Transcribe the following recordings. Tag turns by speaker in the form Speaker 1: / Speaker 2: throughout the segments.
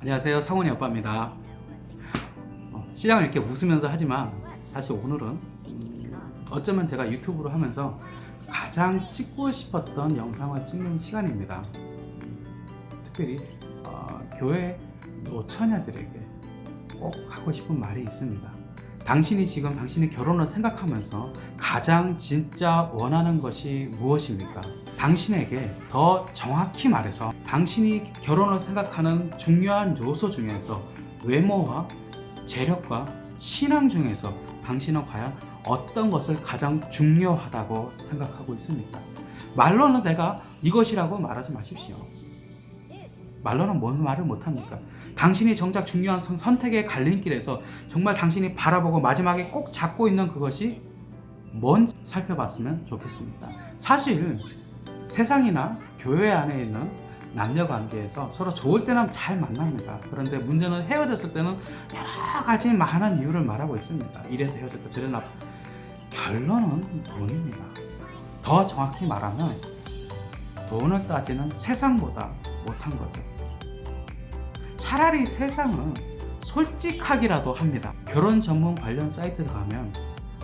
Speaker 1: 안녕하세요, 성훈이 아빠입니다. 시작을 이렇게 웃으면서 하지만 사실 오늘은 어쩌면 제가 유튜브를 하면서 가장 찍고 싶었던 영상을 찍는 시간입니다. 특별히 교회 노처녀들에게 꼭 하고 싶은 말이 있습니다. 당신이 지금 당신의 결혼을 생각하면서 가장 진짜 원하는 것이 무엇입니까? 당신에게 더 정확히 말해서 당신이 결혼을 생각하는 중요한 요소 중에서 외모와 재력과 신앙 중에서 당신은 과연 어떤 것을 가장 중요하다고 생각하고 있습니까? 말로는 내가 이것이라고 말하지 마십시오. 말로는 뭔 말을 못합니까? 당신이 정작 중요한 선택의 갈림길에서 정말 당신이 바라보고 마지막에 꼭 잡고 있는 그것이 뭔지 살펴봤으면 좋겠습니다. 사실 세상이나 교회 안에 있는 남녀 관계에서 서로 좋을 때는 잘 만납니다. 그런데 문제는 헤어졌을 때는 여러 가지 많은 이유를 말하고 있습니다. 이래서 헤어졌다 저래서 결론은 돈입니다. 더 정확히 말하면 돈을 따지는 세상보다 못한 거죠. 차라리 세상은 솔직하기라도 합니다. 결혼 전문 관련 사이트를 가면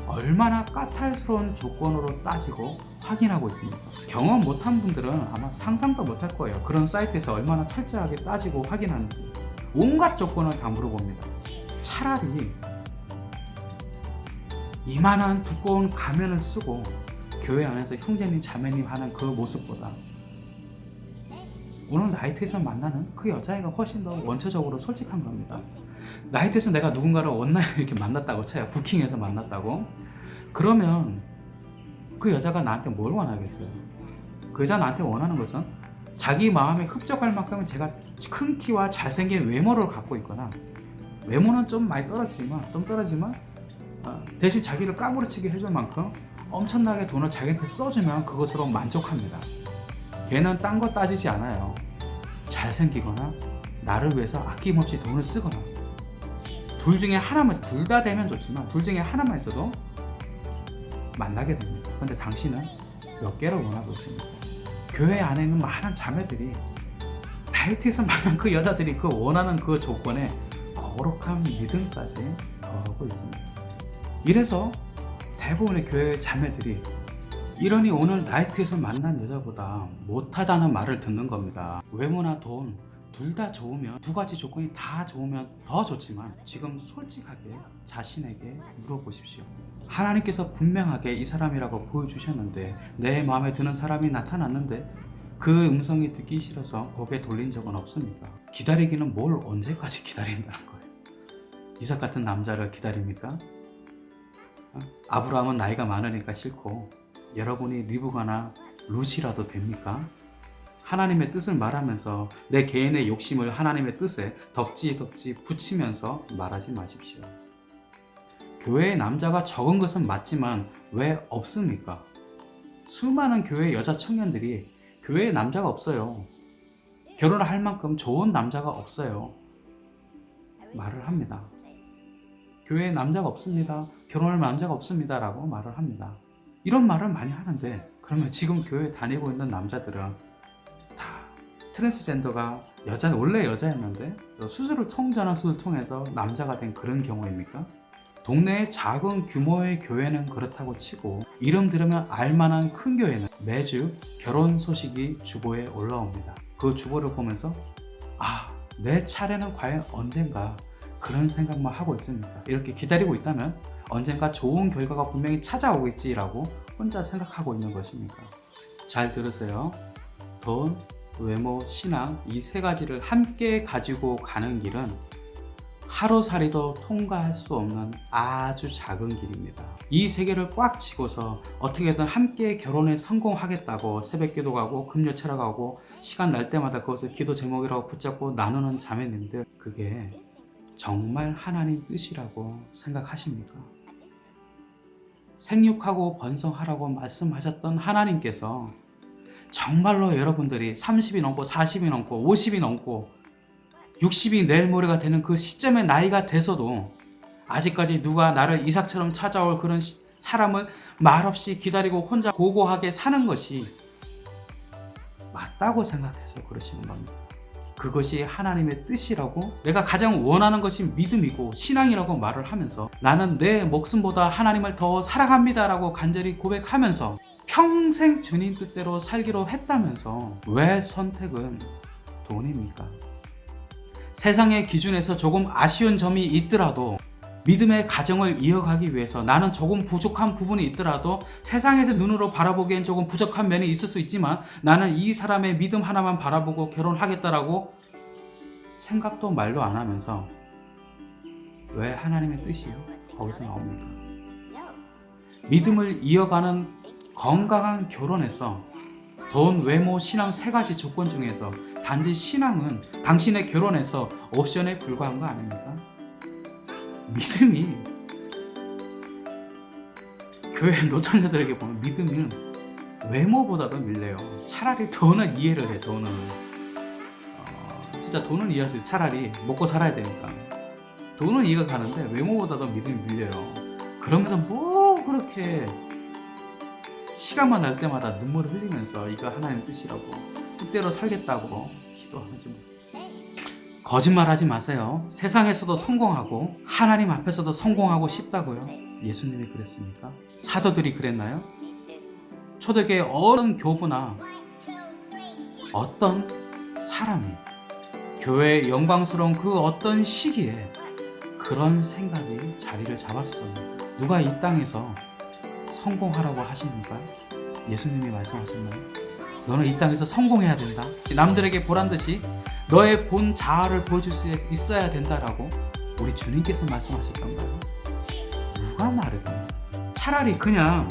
Speaker 1: 얼마나 까탈스러운 조건으로 따지고 확인하고 있습니다. 경험 못한 분들은 아마 상상도 못할 거예요. 그런 사이트에서 얼마나 철저하게 따지고 확인하는지 온갖 조건을 다 물어봅니다. 차라리 이만한 두꺼운 가면을 쓰고 교회 안에서 형제님 자매님 하는 그 모습보다 오늘 나이트에서 만나는 그 여자애가 훨씬 더 원초적으로 솔직한 겁니다. 나이트에서 내가 누군가를 온라인에 이렇게 만났다고 쳐요. 부킹해서 만났다고. 그러면 그 여자가 나한테 뭘 원하겠어요? 그 여자 나한테 원하는 것은 자기 마음에 흡족할 만큼은 제가 큰 키와 잘생긴 외모를 갖고 있거나 외모는 좀 많이 떨어지지만 대신 자기를 까무러치게 해줄 만큼 엄청나게 돈을 자기한테 써주면 그것으로 만족합니다. 걔는 딴 거 따지지 않아요. 잘생기거나 나를 위해서 아낌없이 돈을 쓰거나 둘 중에 하나만, 둘 다 되면 좋지만 둘 중에 하나만 있어도 만나게 됩니다. 그런데 당신은 몇 개를 원하고 있습니다. 교회 안에 있는 많은 자매들이 나이트에서 만난 그 여자들이 그 원하는 그 조건에 거룩한 믿음까지 더하고 있습니다. 이래서 대부분의 교회 자매들이 이러니 오늘 나이트에서 만난 여자보다 못하다는 말을 듣는 겁니다. 외모나 돈 둘 다 좋으면, 두 가지 조건이 다 좋으면 더 좋지만 지금 솔직하게 자신에게 물어보십시오. 하나님께서 분명하게 이 사람이라고 보여주셨는데 내 마음에 드는 사람이 나타났는데 그 음성이 듣기 싫어서 고개 돌린 적은 없습니까? 기다리기는 뭘 언제까지 기다린다는 거예요? 이삭 같은 남자를 기다립니까? 아브라함은 나이가 많으니까 싫고 여러분이 리브가나 루시라도 됩니까? 하나님의 뜻을 말하면서 내 개인의 욕심을 하나님의 뜻에 덕지 붙이면서 말하지 마십시오. 교회에 남자가 적은 것은 맞지만 왜 없습니까? 수많은 교회 여자 청년들이 교회에 남자가 없어요. 결혼을 할 만큼 좋은 남자가 없어요. 말을 합니다. 교회에 남자가 없습니다. 결혼할 남자가 없습니다. 라고 말을 합니다. 이런 말을 많이 하는데 그러면 지금 교회에 다니고 있는 남자들은 다 트랜스젠더가 원래 여자였는데 수술을 통전한 수술을 통해서 남자가 된 그런 경우입니까? 동네의 작은 규모의 교회는 그렇다고 치고 이름 들으면 알만한 큰 교회는 매주 결혼 소식이 주보에 올라옵니다. 그 주보를 보면서 내 차례는 과연 언젠가 그런 생각만 하고 있습니다. 이렇게 기다리고 있다면 언젠가 좋은 결과가 분명히 찾아오겠지라고 혼자 생각하고 있는 것입니까? 잘 들으세요. 돈, 외모, 신앙 이 세 가지를 함께 가지고 가는 길은 하루살이도 통과할 수 없는 아주 작은 길입니다. 이 세 개를 꽉 쥐고서 어떻게든 함께 결혼에 성공하겠다고 새벽기도 가고 금요체라 가고 시간 날 때마다 그것을 기도 제목이라고 붙잡고 나누는 자매님들, 그게 정말 하나님 뜻이라고 생각하십니까? 생육하고 번성하라고 말씀하셨던 하나님께서 정말로 여러분들이 30이 넘고 40이 넘고 50이 넘고 60이 내일 모레가 되는 그 시점의 나이가 돼서도 아직까지 누가 나를 이삭처럼 찾아올 그런 사람을 말없이 기다리고 혼자 고고하게 사는 것이 맞다고 생각해서 그러시는 겁니다. 그것이 하나님의 뜻이라고, 내가 가장 원하는 것이 믿음이고 신앙이라고 말을 하면서, 나는 내 목숨보다 하나님을 더 사랑합니다라고 간절히 고백하면서 평생 주님 뜻대로 살기로 했다면서 왜 선택은 돈입니까? 세상의 기준에서 조금 아쉬운 점이 있더라도, 믿음의 가정을 이어가기 위해서 나는 조금 부족한 부분이 있더라도, 세상에서 눈으로 바라보기엔 조금 부족한 면이 있을 수 있지만 나는 이 사람의 믿음 하나만 바라보고 결혼하겠다라고 생각도 말도 안 하면서 왜 하나님의 뜻이요? 거기서 나옵니까? 믿음을 이어가는 건강한 결혼에서 돈, 외모, 신앙 세 가지 조건 중에서 단지 신앙은 당신의 결혼에서 옵션에 불과한 거 아닙니까? 믿음이, 교회 노처녀들에게 보면 믿음은 외모보다도 밀려요. 차라리 돈은 이해를 해. 돈은 진짜 돈은 이해할 수 있어. 차라리 먹고 살아야 되니까 돈은 이해가 가는데 외모보다도 믿음이 밀려요. 그러면서 뭐 그렇게 시간만 날 때마다 눈물을 흘리면서 이거 하나님 뜻이라고, 뜻대로 살겠다고 기도하지 뭐. 거짓말하지 마세요. 세상에서도 성공하고 하나님 앞에서도 성공하고 싶다고요? 예수님이 그랬습니까? 사도들이 그랬나요? 초대교회 어떤 교부나 어떤 사람이 교회의 영광스러운 그 어떤 시기에 그런 생각이 자리를 잡았습니다. 누가 이 땅에서 성공하라고 하십니까? 예수님이 말씀하셨나요? 너는 이 땅에서 성공해야 된다. 남들에게 보란듯이 너의 본 자아를 보여줄 수 있어야 된다라고 우리 주님께서 말씀하셨던가요? 누가 말했나? 차라리 그냥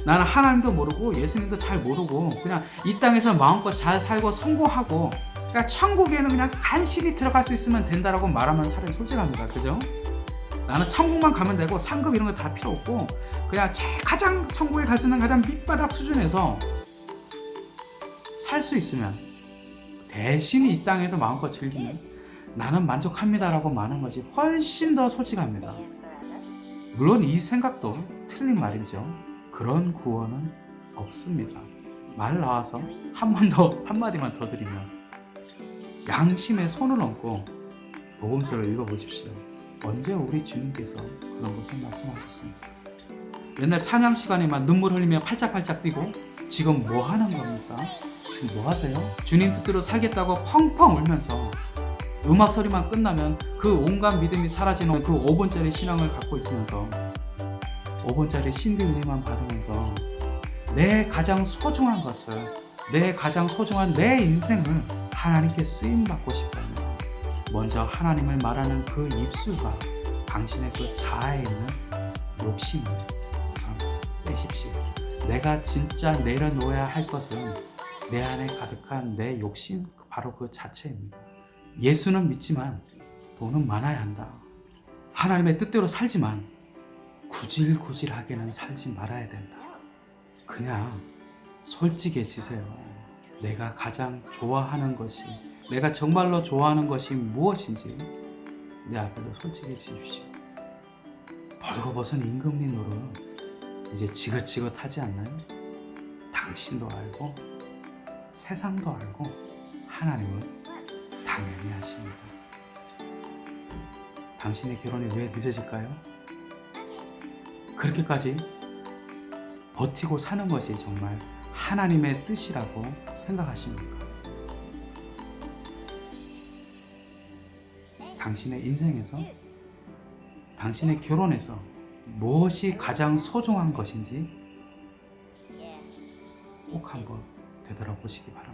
Speaker 1: 나는 하나님도 모르고 예수님도 잘 모르고 그냥 이 땅에서 마음껏 잘 살고 성공하고 그냥 천국에는 그냥 간신히 들어갈 수 있으면 된다라고 말하면 차라리 솔직합니다. 그죠? 나는 천국만 가면 되고 상급 이런 거 다 필요 없고 그냥 가장 천국에 갈 수 있는 가장 밑바닥 수준에서 살 수 있으면, 대신 이 땅에서 마음껏 즐기면 나는 만족합니다라고 말하는 것이 훨씬 더 솔직합니다. 물론 이 생각도 틀린 말이죠. 그런 구원은 없습니다. 말 나와서 한마디만 더 드리면, 양심에 손을 얹고 복음서를 읽어보십시오. 언제 우리 주님께서 그런 것을 말씀하셨습니까? 맨날 찬양 시간에만 눈물 흘리며 팔짝팔짝 뛰고 지금 뭐 하는 겁니까? 지금 뭐 하세요? 주님 뜻대로 살겠다고 펑펑 울면서 음악 소리만 끝나면 그 온갖 믿음이 사라지는 그 5분짜리 신앙을 갖고 있으면서 5분짜리 신비 은혜만 받으면서 내 가장 소중한 것을, 내 가장 소중한 내 인생을 하나님께 쓰임받고 싶다면 먼저 하나님을 말하는 그 입술과 당신의 그 자아에 있는 욕심을 우선 빼십시오. 내가 진짜 내려놓아야 할 것은 내 안에 가득한 내 욕심, 바로 그 자체입니다. 예수는 믿지만 돈은 많아야 한다. 하나님의 뜻대로 살지만 구질구질하게는 살지 말아야 된다. 그냥 솔직해지세요. 내가 가장 좋아하는 것이, 내가 정말로 좋아하는 것이 무엇인지 내 앞에서 솔직해지십시오. 벌거벗은 임금니 노릇 이제 지긋지긋하지 않나요? 당신도 알고 세상도 알고 하나님은 당연히 하십니다. 당신의 결혼이 왜 늦어질까요? 그렇게까지 버티고 사는 것이 정말 하나님의 뜻이라고 생각하십니까? 당신의 인생에서, 당신의 결혼에서 무엇이 가장 소중한 것인지 꼭 한번 되돌아보시기 바랍니다.